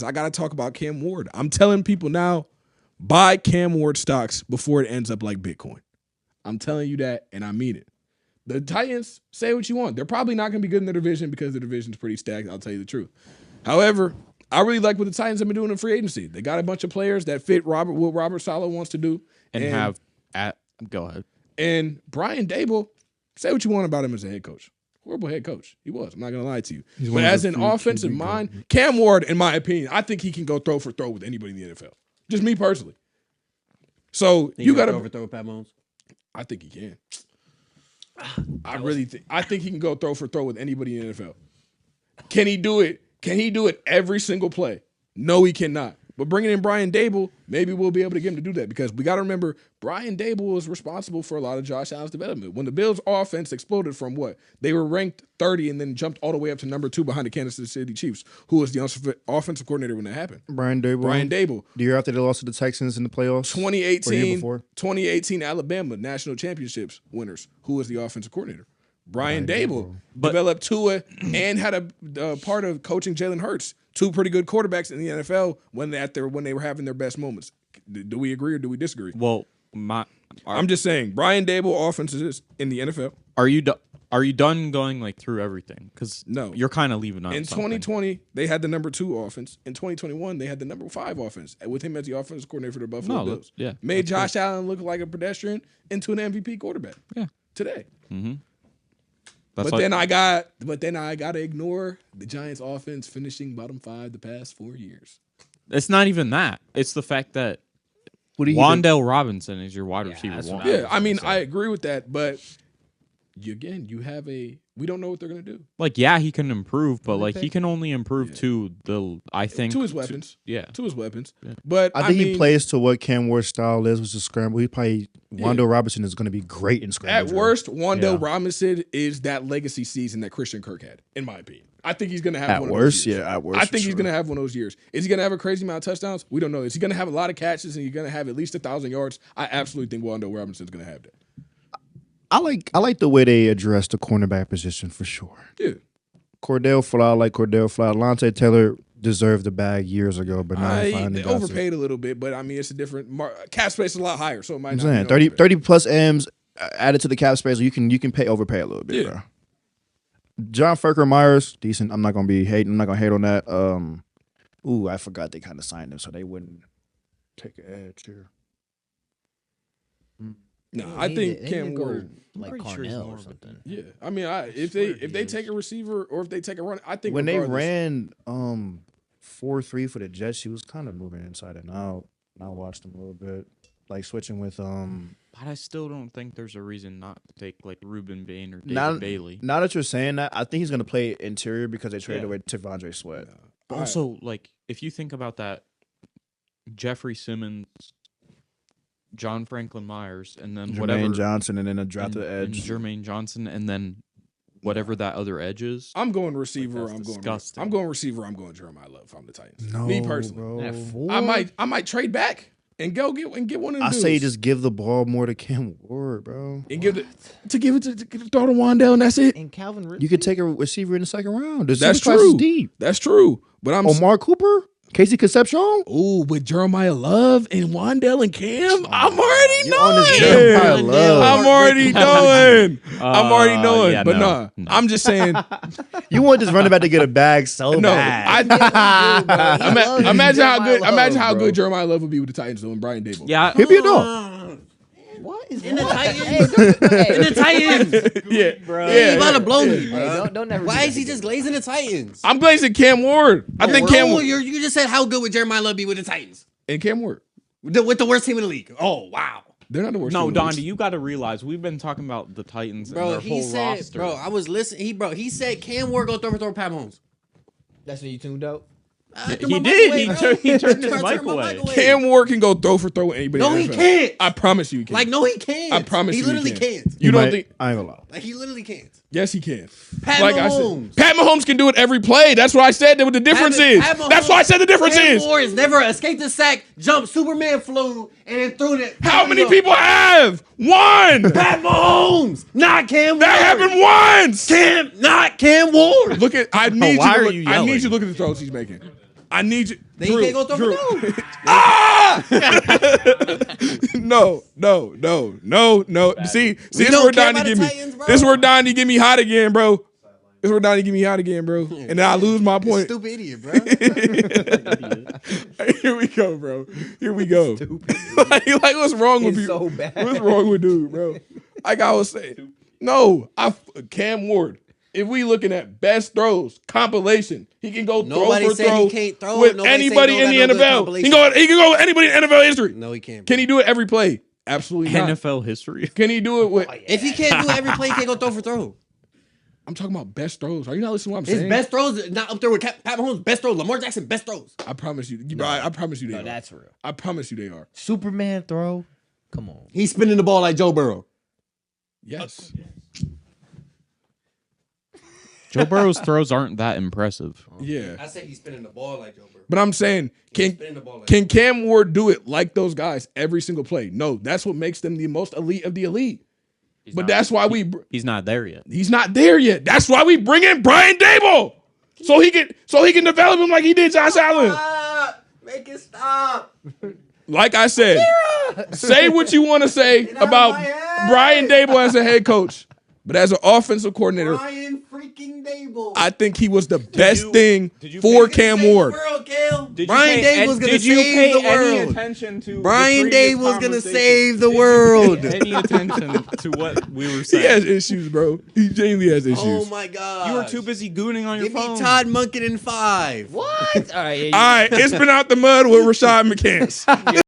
I got to talk about Cam Ward. I'm telling people now, buy Cam Ward stocks before it ends up like Bitcoin. I'm telling you that, and I mean it. The Titans, say what you want. They're probably not going to be good in the division because the division's pretty stacked. I'll tell you the truth. However, I really like what the Titans have been doing in free agency. They got a bunch of players that fit what Robert Saleh wants to do. Go ahead. And Brian Dable, say what you want about him as a head coach. Horrible head coach. He was. I'm not going to lie to you. But as an offensive mind, Cam Ward, in my opinion, I think he can go throw for throw with anybody in the NFL. Just me personally. So you got to overthrow Pat Mahomes. I think he can. I think he can go throw for throw with anybody in the NFL. Can he do it? Can he do it every single play? No, he cannot. But bringing in Brian Dable, maybe we'll be able to get him to do that because we got to remember Brian Dable was responsible for a lot of Josh Allen's development. When the Bills' offense exploded from what? They were ranked 30 and then jumped all the way up to number 2 behind the Kansas City Chiefs, who was the offensive coordinator when that happened. Brian Dable. The year after they lost to the Texans in the playoffs? 2018 Alabama national championships winners. Who was the offensive coordinator? Brian Dable developed Tua and had a part of coaching Jalen Hurts. 2 pretty good quarterbacks in the NFL when they were having their best moments. Do we agree or do we disagree? Well, I'm just saying, Brian Dable offenses in the NFL. Are you done going like through everything? Because no, you're kind of leaving out. In something. 2020, they had the number 2 offense. In 2021, they had the number 5 offense with him as the offensive coordinator for the Buffalo Bills. Yeah, made Josh Allen look like a pedestrian into an MVP quarterback. Yeah, today. Mm-hmm. But then I got to ignore the Giants' offense finishing bottom 5 the past 4 years. It's not even that. It's the fact that Wan'Dale Robinson is your wide receiver one. Yeah, I mean, I agree with that, but we don't know what they're gonna do. Like, yeah, he can improve, but like he can only improve to his weapons. To his weapons. Yeah. But I think he plays to what Cam Ward's style is, which is scramble. Wan'Dale Robinson is going to be great in scramble. At worst, Wan'Dale Robinson is that legacy season that Christian Kirk had, in my opinion. I think he's going to have one of those years. At worst. I think he's going to have one of those years. Is he going to have a crazy amount of touchdowns? We don't know. Is he going to have a lot of catches and he's going to have at least 1,000 yards? I absolutely think Wan'Dale Robinson is going to have that. I like the way they address the cornerback position for sure. Yeah. Cordell Flott, Lante Taylor deserved the bag years ago, but now they overpaid a little bit, but I mean it's a different cap space is a lot higher, so it might. I'm saying 30 plus M's added to the cap space, so you can overpay a little bit, bro. John Furker Myers, decent. I'm not gonna hate on that. I forgot they kind of signed him, so they wouldn't take an edge here. No, I think Cam Ward like Carnell or something. Yeah, I mean, if they take a receiver or if they take a run, I think when they ran 4-3 for the Jets, she was kind of moving inside and out. And I watched them a little bit, like switching with. But I still don't think there's a reason not to take like Ruben Bain or David Bailey. Now that you're saying that, I think he's gonna play interior because they traded away T'Vondre Sweat. Yeah. Also, like if you think about that, Jeffrey Simmons, John Franklin Myers, and then Jermaine Johnson, and then a drafted edge. And Jermaine Johnson, and then whatever that other edge is. I'm going receiver. I'm going receiver. I'm going Jeremiah Love. If I'm the Titans. No, me personally, bro. I might trade back and get one of the I dudes. say just give the ball more to Cam Ward, bro. And throw to Wan'Dale, and that's it. And Calvin Ridley. You could take a receiver in the second round. That's true. Deep. That's true. But Omar Cooper. Casey Concepcion? Ooh, with Jeremiah Love and Wan'Dale and Cam, I'm already knowing. I'm already knowing. But no. I'm just saying. You want this running back to get a bag so bad. Imagine how good Jeremiah Love would be with the Titans though and Brian Dable. Yeah. He'll be a dog. What is in the Titans? In the Titans, yeah, bro. He about to blow me. Hey, don't never. Why is he just glazing the Titans? I'm glazing Cam Ward. I think Cam Ward. You just said how good would Jeremiah Love be with the Titans? And Cam Ward with the worst team in the league. Oh wow, they're not the worst. No, Dondi, you got to realize we've been talking about the Titans and their whole roster. Bro, I was listening. He said Cam Ward go throw Pat Mahomes. That's when you tuned out. He did. He turned his mic away. Cam Ward can go throw for throw with anybody. No, he can't. I promise you, he can't. Like, no, he can't. I promise you, he literally can't. You don't think? I ain't gonna lie. Like, he literally can't. Yes, he can. Pat Mahomes. Pat Mahomes can do it every play. That's what I said. What the difference is. That's why I said the difference is. Cam Ward never escaped the sack, jumped, Superman flew, and then threw it. How many people have? One. Pat Mahomes, not Cam Ward. That happened once. Not Cam Ward. Look at. I need Why you. are you yelling? I need you to look at the throws he's making. I need you. Then he can't go throw Drew. for two. No. See, this don't where care Donnie about get the me. Titans, bro. This where Donnie get me hot again, bro. This where Donnie get me hot again, bro. And then I lose my point. Stupid idiot, bro. Here we go, bro. Here we go. like, what's wrong with It's you? so bad. What's wrong with dude, bro? Like I was saying, no. Cam Ward. If we looking at best throws compilation, he can go Nobody throw for said throw he can't throw. with Nobody said anybody he in the don't got no good NFL. compilation. He can go with anybody in NFL history. No, he can't. Can he do it every play? Absolutely not. NFL history. Can he do it with? If he can't do every play, he can't go throw for throw. I'm talking about best throws. Are you not listening to what I'm His saying? best throws is not up there with Pat Mahomes' best throws. Lamar Jackson best throws. I promise you. Bro, I promise you they No, are. that's real. I promise you they are. Superman throw. Come on. He's spinning the ball like Joe Burrow. Yes. Joe Burrow's throws aren't that impressive. Yeah. I said he's spinning the ball like Joe Burrow. But I'm saying, can Cam Ward do it like those guys every single play? No, that's what makes them the most elite of the elite. But that's why He's not there yet. he's not there yet. That's why we bring in Brian Dable. So he can develop him like he did Josh Allen. Make it stop. Like I said, say what you want to say out of about my head. Brian Dable as a head coach. But as an offensive coordinator, Brian freaking Dable. I think he was the best you- thing did you for pay- Cam Ward. Brian Dable's gonna save the world. attention to Brian Dable's gonna save the world. Any attention to what we were He saying? has issues, bro. He genuinely has issues. Oh my god. You were too busy gooning on your Give phone. me Todd Monken in 5. What? All right. All right, it's been out the mud with Rashad McCants.